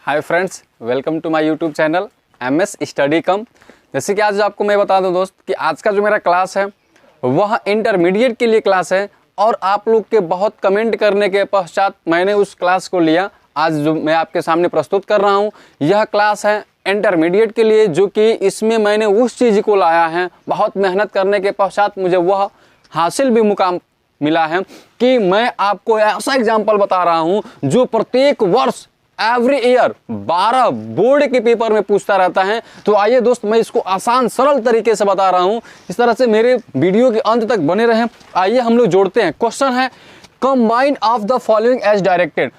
Hi friends, welcome to my YouTube channel MS study come. जैसे कि आज आपको मैं बता दूं दोस्त कि आज का जो मेरा क्लास है वह इंटरमीडिएट के लिए क्लास है और आप लोग के बहुत कमेंट करने के पश्चात मैंने उस क्लास को लिया। आज जो मैं आपके सामने प्रस्तुत कर रहा हूं यह क्लास है इंटरमीडिएट के लिए, जो कि इसमें मैंने उस चीज़ को लाया है। बहुत मेहनत करने के पश्चात मुझे वह हासिल भी मुकाम मिला है कि मैं आपको ऐसा एग्जाम्पल बता रहा हूं जो प्रत्येक वर्ष एवरी ईयर 12 बोर्ड के पेपर में पूछता रहता है। तो आइए दोस्त, मैं इसको आसान सरल तरीके से बता रहा हूं, इस तरह से मेरे वीडियो के अंत तक बने रहें। आइए हम लोग जोड़ते हैं। क्वेश्चन है combine of the following as directed.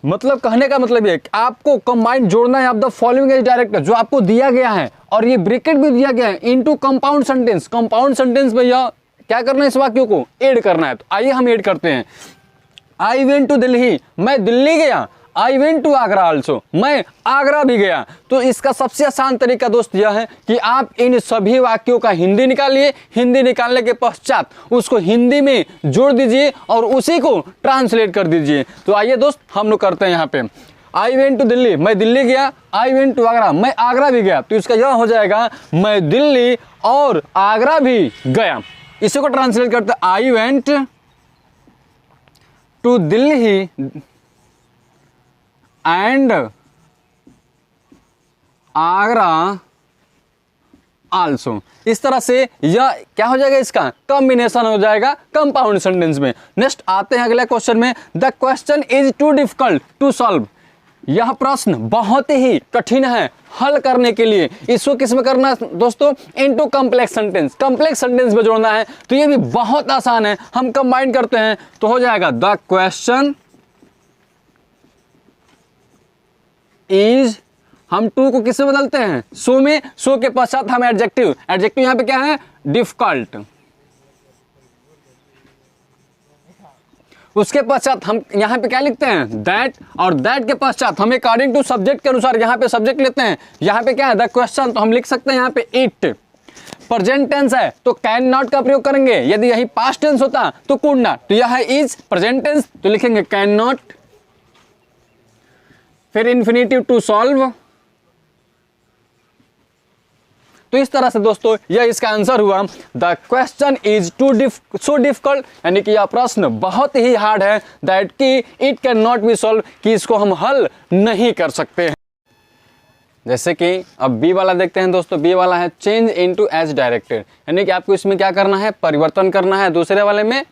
मतलब कहने का मतलब ये आपको कंबाइन जोड़ना है of the following as directed, जो आपको दिया गया है और ये ब्रैकेट भी दिया गया है, into compound sentence. Compound sentence में यह क्या करना है, इस वाक्यों को ऐड करना है। तो आइए हम ऐड करते हैं। आई वेंट टू दिल्ली, मैं दिल्ली गया। I went to Agra also, मैं आगरा भी गया। तो इसका सबसे आसान तरीका दोस्त यह है कि आप इन सभी वाक्यों का हिंदी निकालिए। हिंदी निकालने के पश्चात उसको हिंदी में जोड़ दीजिए और उसी को ट्रांसलेट कर दीजिए। तो आइए दोस्त हम लोग करते हैं यहाँ पे। आई वेंट टू दिल्ली, मैं दिल्ली गया। आई वेंट टू आगरा, मैं आगरा भी गया। तो इसका यह हो जाएगा मैं दिल्ली और आगरा भी गया। इसी को ट्रांसलेट करते हैं। I went to Delhi and Agra also. इस तरह से यह क्या हो जाएगा, इसका कॉम्बिनेशन हो जाएगा कंपाउंड सेंटेंस में। नेक्स्ट आते हैं अगले क्वेश्चन में। The question is too difficult to solve. यह प्रश्न बहुत ही कठिन है हल करने के लिए। इसको किस में करना है दोस्तों, into complex sentence. Complex sentence में जोड़ना है। तो ये भी बहुत आसान है। हम कंबाइन करते हैं तो हो जाएगा द क्वेश्चन इज, हम टू को किससे बदलते हैं, सो में। सो के पश्चात हम एडजेक्टिव, एडजेक्टिव यहां पे क्या है, डिफिकल्ट। उसके पश्चात हम यहां पे क्या लिखते हैं, दैट। और दैट के पश्चात हम अकॉर्डिंग टू सब्जेक्ट के अनुसार यहां पे सब्जेक्ट लेते हैं। यहां पे क्या है, द क्वेश्चन, तो हम लिख सकते हैं यहां पे इट। प्रेजेंट टेंस है तो कैन नॉट का प्रयोग करेंगे। यदि यही पास्ट टेंस होता तो कुड नॉट। तो यह है इज प्रेजेंट टेंस, तो लिखेंगे कैन नॉट। फिर इन्फिनेटिव टू सॉल्व। तो इस तरह से दोस्तों यह इसका आंसर हुआ। The question is so difficult, यानी कि यह प्रश्न बहुत ही हार्ड है, दैट कि it can not be solve, कि इसको हम हल नहीं कर सकते हैं। जैसे कि अब बी वाला देखते हैं दोस्तों। बी वाला है चेंज इनटू एज डायरेक्टेड, यानी कि आपको इसमें क्या करना है, परिवर्तन करना है। दूसरे वाले में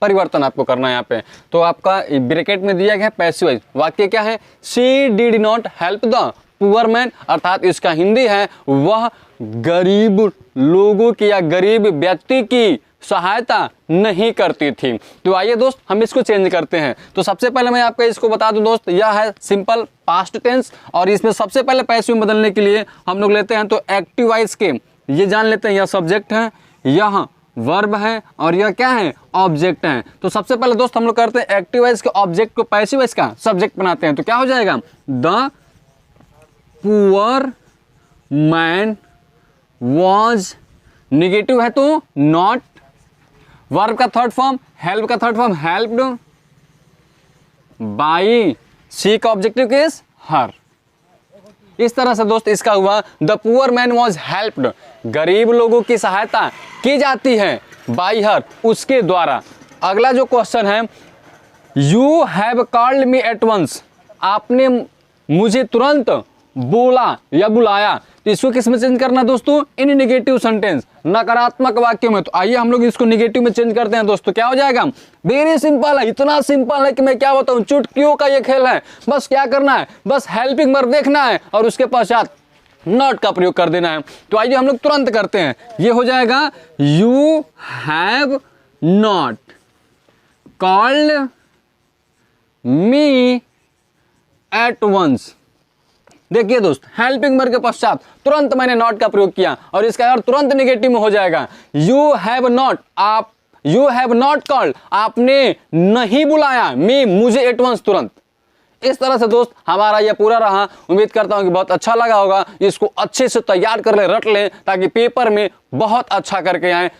परिवर्तन आपको करना है यहाँ पे। तो आपका ब्रैकेट में दिया गया है पैसिव वॉइस। वाक्य क्या है, she did not help the poor man, अर्थात इसका हिंदी है वह गरीब लोगों की या गरीब व्यक्ति की सहायता नहीं करती थी। तो आइए दोस्त हम इसको चेंज करते हैं। तो सबसे पहले मैं आपको इसको बता दूं दोस्त, यह है सिंपल पास्ट टेंस और इसमें सबसे पहले पैसिव में बदलने के लिए हम लोग लेते हैं तो एक्टिव वॉइस के। ये जान लेते हैं, यह सब्जेक्ट है, यह वर्ब है और यह क्या है, ऑब्जेक्ट है। तो सबसे पहले दोस्त हम लोग करते हैं एक्टिव वॉइस के ऑब्जेक्ट को पैसिव वॉइस का सब्जेक्ट बनाते हैं। तो क्या हो जाएगा, the poor man was, negative है तो नॉट। वर्ब का थर्ड फॉर्म, हेल्प का थर्ड फॉर्म हेल्प्ड बाई, सी का ऑब्जेक्टिव केस हर। इस तरह से दोस्त इसका हुआ the poor man was helped, गरीब लोगों की सहायता की जाती है, बाई हर, उसके द्वारा। अगला जो क्वेश्चन है, you have called me at once, आपने मुझे तुरंत बोला या बुलाया। तो इसको किस में चेंज करना दोस्तों, इन निगेटिव सेंटेंस, नकारात्मक वाक्यों में। तो आइए हम लोग इसको निगेटिव में चेंज करते हैं दोस्तों। क्या हो जाएगा, वेरी सिंपल है, इतना सिंपल है कि मैं क्या बताऊं, चुटकियों का ये खेल है। बस क्या करना है, बस हेल्पिंग वर्ब देखना है और उसके पश्चात नॉट का प्रयोग कर देना है। तो आइए हम लोग तुरंत करते हैं। ये हो जाएगा you have not called me at once. देखिए दोस्त, हेल्पिंग वर्ब के पश्चात तुरंत मैंने नॉट का प्रयोग किया और इसका अर्थ तुरंत नेगेटिव में हो जाएगा। यू हैव नॉट, आप, यू हैव नॉट कॉल्ड, आपने नहीं बुलाया, मी, मुझे, एट वंस, तुरंत। इस तरह से दोस्त हमारा यह पूरा रहा। उम्मीद करता हूं कि बहुत अच्छा लगा होगा। इसको अच्छे से तैयार कर ले, रट ले, ताकि पेपर में बहुत अच्छा करके आए।